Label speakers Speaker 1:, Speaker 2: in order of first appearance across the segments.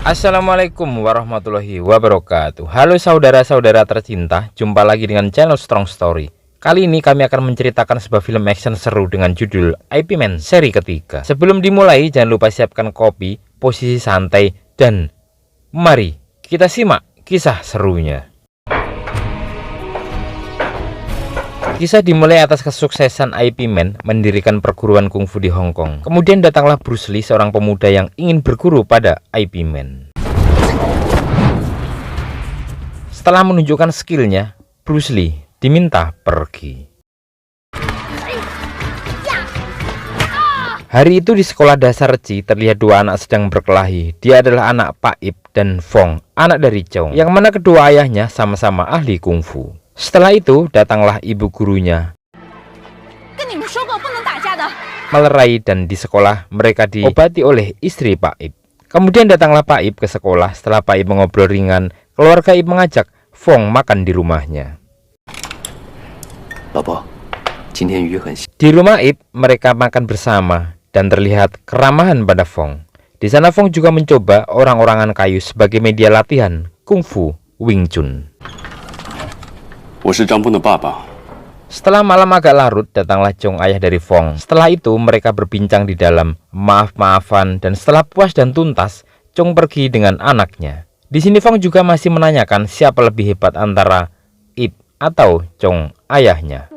Speaker 1: Assalamualaikum warahmatullahi wabarakatuh. Halo saudara-saudara tercinta, jumpa lagi dengan channel Strong Story. Kali ini kami akan menceritakan sebuah film action seru dengan judul IP Man seri ketiga. Sebelum dimulai, jangan lupa siapkan kopi, posisi santai, dan mari kita simak kisah serunya. Kisah dimulai atas kesuksesan IP Man mendirikan perguruan kungfu di Hong Kong. Kemudian datanglah Bruce Lee, seorang pemuda yang ingin berguru pada IP Man. Setelah menunjukkan skillnya, Bruce Lee diminta pergi. Hari itu di sekolah dasar Ci terlihat dua anak sedang berkelahi. Dia adalah anak Pak Ip dan Fong, anak dari Chong, yang mana kedua ayahnya sama-sama ahli kungfu. Setelah itu datanglah ibu gurunya melerai, dan di sekolah mereka diobati oleh istri Pak Ip. Kemudian datanglah Pak Ip ke sekolah. Setelah Pak Ip mengobrol ringan, keluarga Ip mengajak Fong makan di rumahnya. Di rumah Ip mereka makan bersama dan terlihat keramahan pada Fong. Di sana Fong juga mencoba orang-orangan kayu sebagai media latihan kungfu Wing Chun. Setelah malam agak larut, datanglah Chong, ayah dari Fong. Setelah itu mereka berbincang di dalam, maaf-maafan, dan setelah puas dan tuntas, Chong pergi dengan anaknya. Di sini Fong juga masih menanyakan siapa lebih hebat antara Ip atau Chong, ayahnya.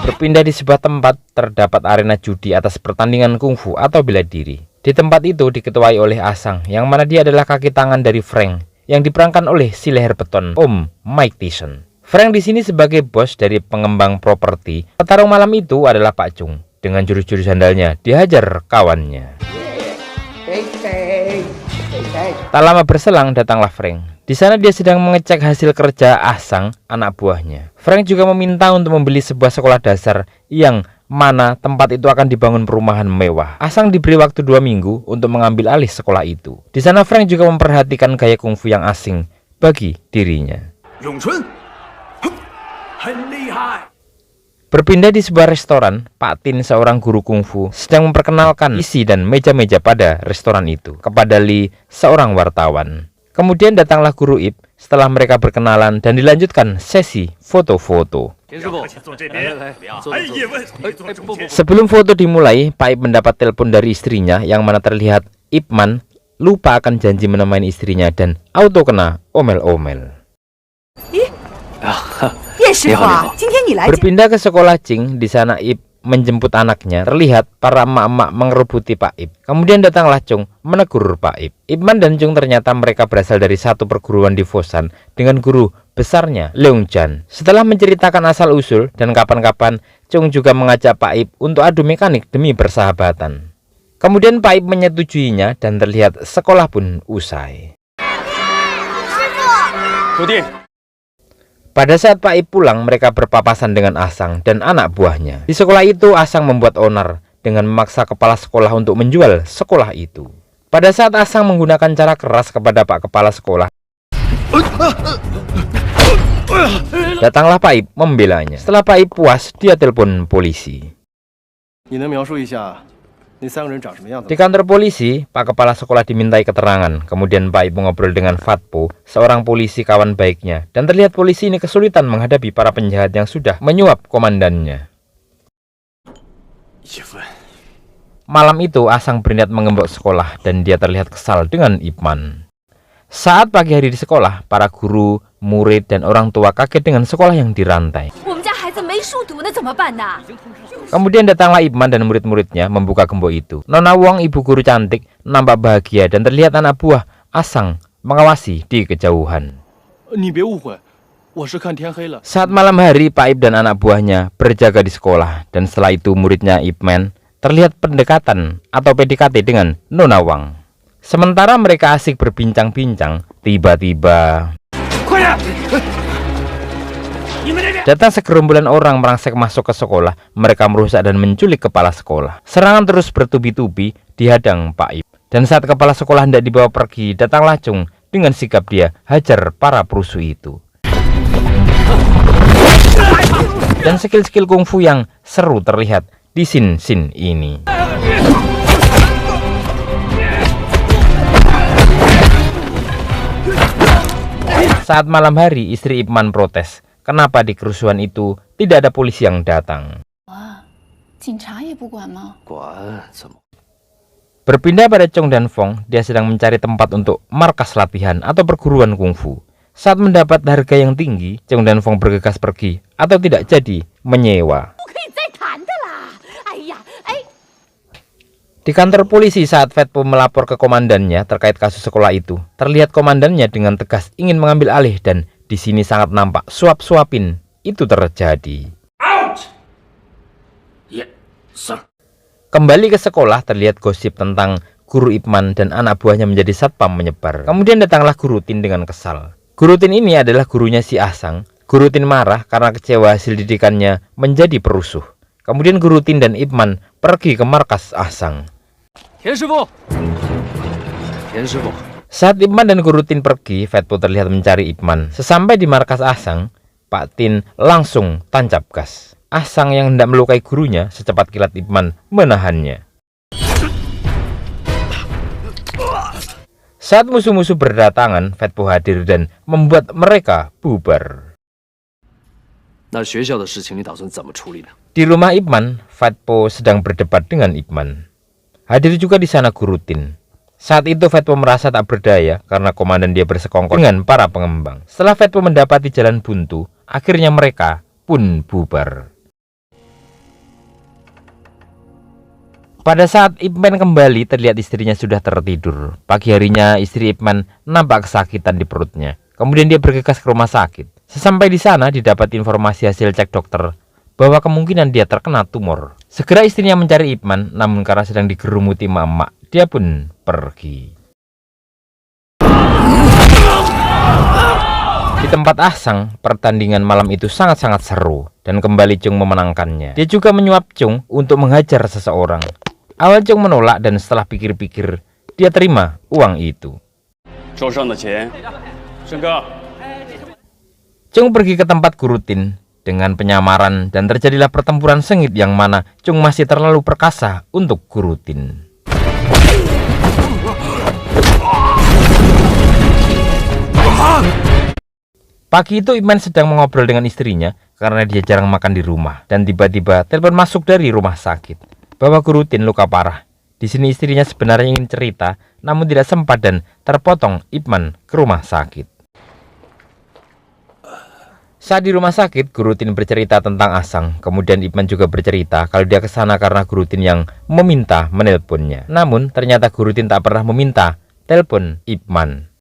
Speaker 1: Berpindah di sebuah tempat terdapat arena judi atas pertandingan kungfu atau bela diri. Di tempat itu diketuai oleh Asang, yang mana dia adalah kaki tangan dari Frank, yang diperankan oleh si leher beton Om Mike Tyson. Frank di sini sebagai bos dari pengembang properti. Petarung malam itu adalah Pak Chung. Dengan jurus-jurus sandalnya dihajar kawannya. Tak lama berselang datanglah Frank. Di sana dia sedang mengecek hasil kerja Asang, anak buahnya. Frank juga meminta untuk membeli sebuah sekolah dasar yang mana tempat itu akan dibangun perumahan mewah. Asang diberi waktu 2 minggu untuk mengambil alih sekolah itu. Di sana Frank juga memperhatikan gaya kungfu yang asing bagi dirinya. Berpindah di sebuah restoran, Pak Tin, seorang guru kungfu, sedang memperkenalkan isi dan meja-meja pada restoran itu kepada Lee, seorang wartawan. Kemudian datanglah guru Ip. Setelah mereka berkenalan dan dilanjutkan sesi foto-foto. Sebelum foto dimulai, Pak Ip mendapat telepon dari istrinya, yang mana terlihat Ip Man lupa akan janji menemani istrinya dan auto kena omel-omel. Berpindah ke sekolah Cing. Di sana Ip menjemput anaknya. Terlihat para emak-emak mengerubuti Pak Ip. Kemudian datanglah Chung menegur Pak Ip. Ipman dan Chung ternyata mereka berasal dari satu perguruan di Fosan dengan guru besarnya Leung Chan. Setelah menceritakan asal-usul dan kapan-kapan, Chung juga mengajak Pak Ip untuk adu mekanik demi persahabatan. Kemudian Pak Ip menyetujuinya dan terlihat sekolah pun usai. Pada saat Pak Ip pulang, mereka berpapasan dengan Asang dan anak buahnya. Di sekolah itu, Asang membuat onar dengan memaksa kepala sekolah untuk menjual sekolah itu. Pada saat Asang menggunakan cara keras kepada Pak Kepala Sekolah, datanglah Pak Ip membelanya. Setelah Pak Ip puas, dia telepon polisi. Di kantor polisi, Pak Kepala Sekolah dimintai keterangan. Kemudian Pak Ip mengobrol dengan Fatpo, seorang polisi kawan baiknya, dan terlihat polisi ini kesulitan menghadapi para penjahat yang sudah menyuap komandannya. Malam itu Asang berniat mengembok sekolah dan dia terlihat kesal dengan Ipman. Saat pagi hari di sekolah, para guru, murid, dan orang tua kaget dengan sekolah yang dirantai. Kemudian datanglah Ipman dan murid-muridnya membuka gembok itu. Nona Wong, ibu guru cantik, nampak bahagia dan terlihat anak buah Asang mengawasi di kejauhan. Saat malam hari, Pak Ip dan anak buahnya berjaga di sekolah, dan setelah itu muridnya Ipman terlihat pendekatan atau PDKT dengan Nona Wang. Sementara mereka asik berbincang-bincang, tiba-tiba datang segerombolan orang merangsek masuk ke sekolah. Mereka merusak dan menculik kepala sekolah. Serangan terus bertubi-tubi dihadang Pak Ip. Dan saat kepala sekolah hendak dibawa pergi, datanglah Chung dengan sikap dia hajar para perusuh itu. Dan skill-skill kungfu yang seru terlihat di scene ini. Saat malam hari, istri Ip Man protes, kenapa di kerusuhan itu tidak ada polisi yang datang. Berpindah pada Chong dan Fong, dia sedang mencari tempat untuk markas latihan atau perguruan kungfu. Saat mendapat harga yang tinggi, Chong dan Fong bergegas pergi atau tidak jadi menyewa. Di kantor polisi saat Fat Po melapor ke komandannya terkait kasus sekolah itu, terlihat komandannya dengan tegas ingin mengambil alih dan di sini sangat nampak suap-suapin itu terjadi.
Speaker 2: Out! Yeah, sir.
Speaker 1: Kembali ke sekolah, terlihat gosip tentang guru Ip Man dan anak buahnya menjadi satpam menyebar. Kemudian datanglah Guru Tin dengan kesal. Guru Tin ini adalah gurunya si Asang. Guru Tin marah karena kecewa hasil didikannya menjadi perusuh. Kemudian Guru Tin dan Ip Man pergi ke markas Asang. Saat Ip Man dan Guru Tin pergi, Fat Po terlihat mencari Ip Man. Sesampai di markas Asang, Pak Tin langsung tancap gas. Asang yang hendak melukai gurunya, secepat kilat Ip Man menahannya. Saat musuh-musuh berdatangan, Fat Po hadir dan membuat mereka bubar. Di rumah Ip Man, Fat Po sedang berdebat dengan Ip Man. Hadir juga di sana Guru Tin. Saat itu Fat Po merasa tak berdaya karena komandan dia bersekongkol dengan para pengembang. Setelah Fat Po mendapati jalan buntu, akhirnya mereka pun bubar. Pada saat Ip Man kembali, terlihat istrinya sudah tertidur. Pagi harinya istri Ip Man nampak kesakitan di perutnya. Kemudian dia bergegas ke rumah sakit. Sesampai di sana didapat informasi hasil cek dokter bahwa kemungkinan dia terkena tumor. Segera istrinya mencari Ip Man, namun karena sedang digerumuti emak-emak, dia pun pergi. Di tempat Asang, pertandingan malam itu sangat-sangat seru dan kembali Chung memenangkannya. Dia juga menyuap Chung untuk menghajar seseorang. Awal Chung menolak dan setelah pikir-pikir, dia terima uang itu. Chung pergi ke tempat Guru Tin dengan penyamaran dan terjadilah pertempuran sengit yang mana Chung masih terlalu perkasa untuk Guru Tin. Pagi itu Ip Man sedang mengobrol dengan istrinya karena dia jarang makan di rumah dan tiba-tiba telepon masuk dari rumah sakit bahwa Guru Tin luka parah. Di sini istrinya sebenarnya ingin cerita namun tidak sempat dan terpotong Ip Man ke rumah sakit. Saat di rumah sakit, Guru Tin bercerita tentang Asang. Kemudian Ip Man juga bercerita kalau dia ke sana karena Guru Tin yang meminta menelponnya. Namun ternyata Guru Tin tak pernah meminta telepon Ip Man.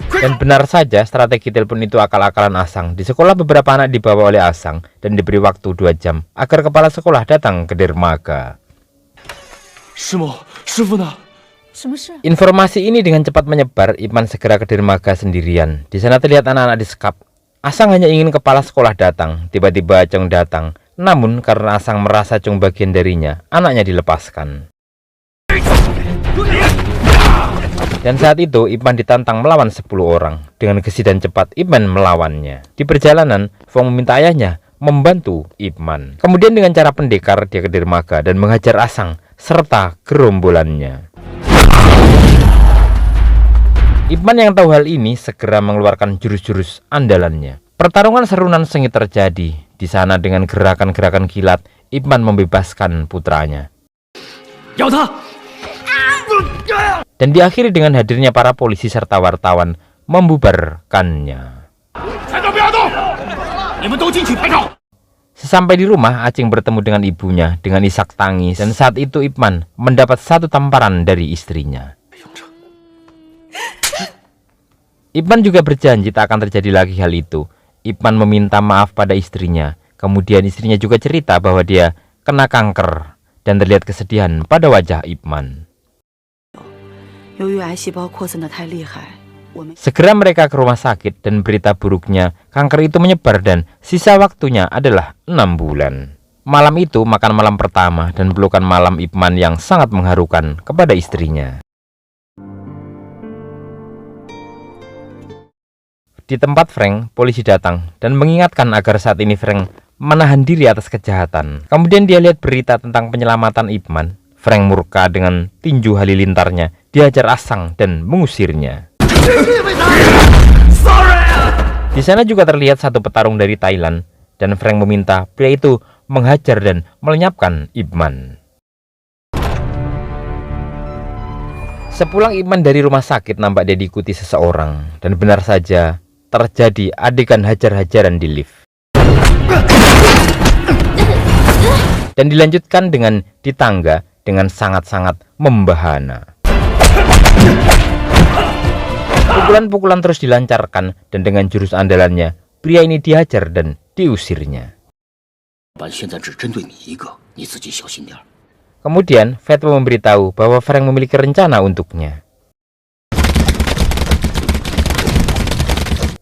Speaker 1: Dan benar saja strategi telepon itu akal-akalan Asang. Di sekolah beberapa anak dibawa oleh Asang dan diberi waktu 2 jam agar kepala sekolah datang ke dermaga. Informasi ini dengan cepat menyebar. Ip Man segera ke dermaga sendirian. Di sana terlihat anak-anak disekap. Asang hanya ingin kepala sekolah datang. Tiba-tiba Chung datang. Namun karena Asang merasa Chung bagian darinya, anaknya dilepaskan. Dan saat itu Ip Man ditantang melawan 10 orang. Dengan gesit dan cepat Ip Man melawannya. Di perjalanan, Fong meminta ayahnya membantu Ip Man. Kemudian dengan cara pendekar dia ke dermaga dan menghajar Asang serta gerombolannya. Ip Man yang tahu hal ini segera mengeluarkan jurus-jurus andalannya. Pertarungan serunan sengit terjadi. Di sana dengan gerakan-gerakan kilat, Ip Man membebaskan putranya. Dan diakhiri dengan hadirnya para polisi serta wartawan membubarkannya. Sesampai di rumah, Acing bertemu dengan ibunya dengan isak tangis. Dan saat itu Ip Man mendapat 1 tamparan dari istrinya. Ip Man juga berjanji tak akan terjadi lagi hal itu. Ip Man meminta maaf pada istrinya. Kemudian istrinya juga cerita bahwa dia kena kanker. Dan terlihat kesedihan pada wajah Ip Man. Segera mereka ke rumah sakit dan berita buruknya kanker itu menyebar dan sisa waktunya adalah 6 bulan. Malam itu makan malam pertama dan pelukan malam Ip Man yang sangat mengharukan kepada istrinya. Di tempat Frank, polisi datang dan mengingatkan agar saat ini Frank menahan diri atas kejahatan. Kemudian dia lihat berita tentang penyelamatan Ip Man. Frank murka dengan tinju halilintarnya, dihajar Asang dan mengusirnya. Di sana juga terlihat satu petarung dari Thailand, dan Frank meminta pria itu menghajar dan melenyapkan Ip Man. Sepulang Ip Man dari rumah sakit, nampak dia diikuti seseorang, dan benar saja terjadi adegan hajar-hajaran di lift. Dan dilanjutkan dengan di tangga dengan sangat-sangat membahana. Pukulan-pukulan terus dilancarkan, dan dengan jurus andalannya, pria ini dihajar dan diusirnya. Kemudian, Fatwa memberitahu bahwa Frank memiliki rencana untuknya.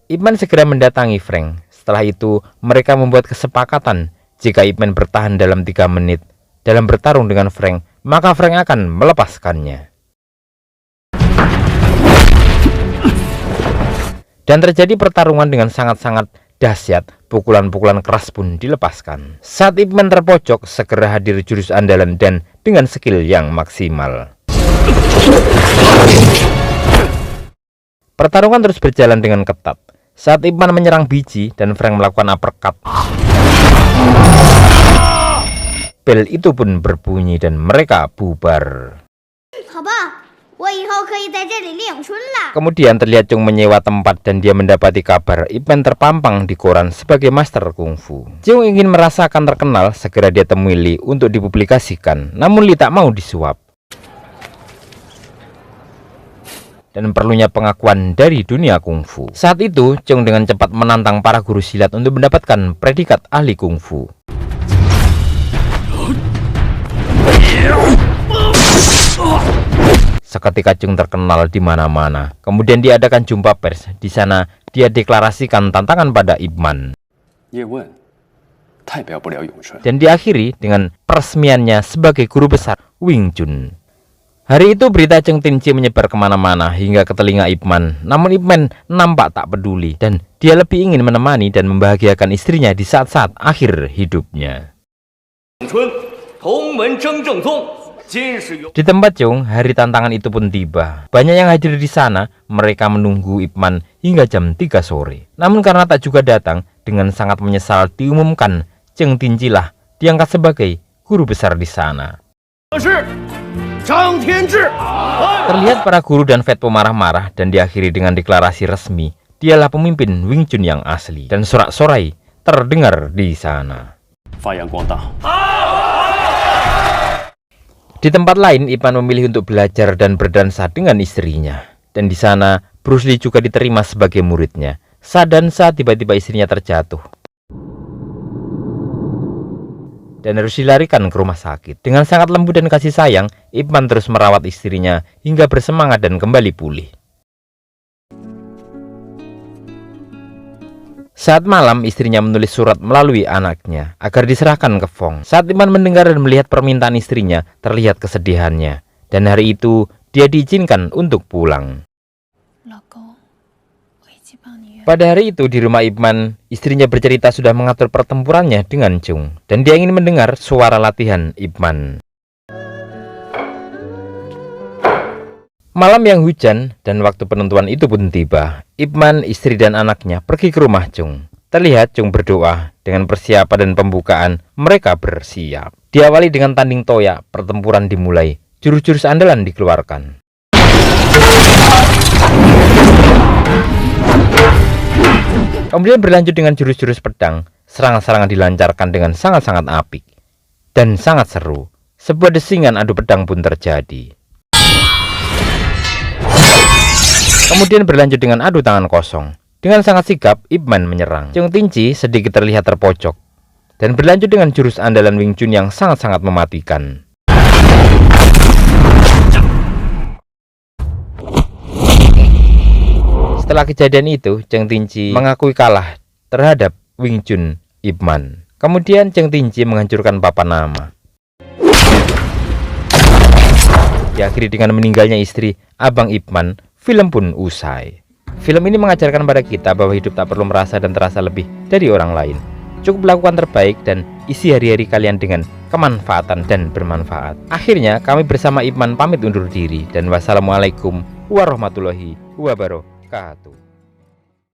Speaker 1: Ip Man segera mendatangi Frank. Setelah itu, mereka membuat kesepakatan jika Ip Man bertahan dalam 3 menit dalam bertarung dengan Frank, maka Frank akan melepaskannya. Dan terjadi pertarungan dengan sangat-sangat dahsyat. Pukulan-pukulan keras pun dilepaskan. Saat Ip Man terpojok, segera hadir jurus andalan dan dengan skill yang maksimal. Pertarungan terus berjalan dengan ketat. Saat Ip Man menyerang biji dan Frank melakukan uppercut, bel itu pun berbunyi dan mereka bubar. Kemudian terlihat Chung menyewa tempat dan dia mendapati kabar Ip Man terpampang di koran sebagai master kungfu. Chung ingin merasakan terkenal, segera dia temui Li untuk dipublikasikan, namun Li tak mau disuap. Dan perlunya pengakuan dari dunia kungfu. Saat itu Chung dengan cepat menantang para guru silat untuk mendapatkan predikat ahli kungfu. Seketika Chung terkenal di mana-mana. Kemudian diadakan jumpa pers. Di sana dia deklarasikan tantangan pada Ip Man. Dan diakhiri dengan peresmiannya sebagai guru besar Wing Chun. Hari itu berita Cheng Tinci menyebar kemana-mana hingga ke telinga Ip Man. Namun Ip Man nampak tak peduli dan dia lebih ingin menemani dan membahagiakan istrinya di saat-saat akhir hidupnya. Di tempat Chung, hari tantangan itu pun tiba. Banyak yang hadir di sana. Mereka menunggu Ip Man hingga jam 3 sore. Namun karena tak juga datang, dengan sangat menyesal diumumkan Cheng Tinci lah diangkat sebagai guru besar di sana. Terlihat para guru dan Fatwa marah-marah dan diakhiri dengan deklarasi resmi. Dialah pemimpin Wing Chun yang asli. Dan sorak-sorai terdengar di sana. Di tempat lain, Ip Man memilih untuk belajar dan berdansa dengan istrinya. Dan di sana, Bruce Lee juga diterima sebagai muridnya. Saat tiba-tiba istrinya terjatuh dan harus dilarikan ke rumah sakit. Dengan sangat lembut dan kasih sayang, Ip Man terus merawat istrinya hingga bersemangat dan kembali pulih. Saat malam, istrinya menulis surat melalui anaknya agar diserahkan ke Fong. Saat Ip Man mendengar dan melihat permintaan istrinya, terlihat kesedihannya. Dan hari itu, dia diizinkan untuk pulang. Pada hari itu di rumah Ip Man, istrinya bercerita sudah mengatur pertempurannya dengan Chung. Dan dia ingin mendengar suara latihan Ip Man. Malam yang hujan dan waktu penentuan itu pun tiba. Ip Man, istri dan anaknya pergi ke rumah Chung. Terlihat Chung berdoa. Dengan persiapan dan pembukaan, mereka bersiap. Diawali dengan tanding toya, pertempuran dimulai. Jurus-jurus andalan dikeluarkan. Kemudian berlanjut dengan jurus-jurus pedang. Serangan-serangan dilancarkan dengan sangat-sangat apik dan sangat seru. Sebuah desingan adu pedang pun terjadi. Kemudian berlanjut dengan adu tangan kosong. Dengan sangat sigap, Ip Man menyerang. Cheng Tinci sedikit terlihat terpojok. Dan berlanjut dengan jurus andalan Wing Chun yang sangat-sangat mematikan. Setelah kejadian itu, Cheng Tinci mengakui kalah terhadap Wing Chun Ip Man. Kemudian Cheng Tinci menghancurkan papan nama. Diakhiri dengan meninggalnya istri Abang Ip Man. Film pun usai. Film ini mengajarkan pada kita bahwa hidup tak perlu merasa dan terasa lebih dari orang lain. Cukup lakukan terbaik dan isi hari-hari kalian dengan kemanfaatan dan bermanfaat. Akhirnya kami bersama Ipman pamit undur diri dan wassalamualaikum warahmatullahi wabarakatuh.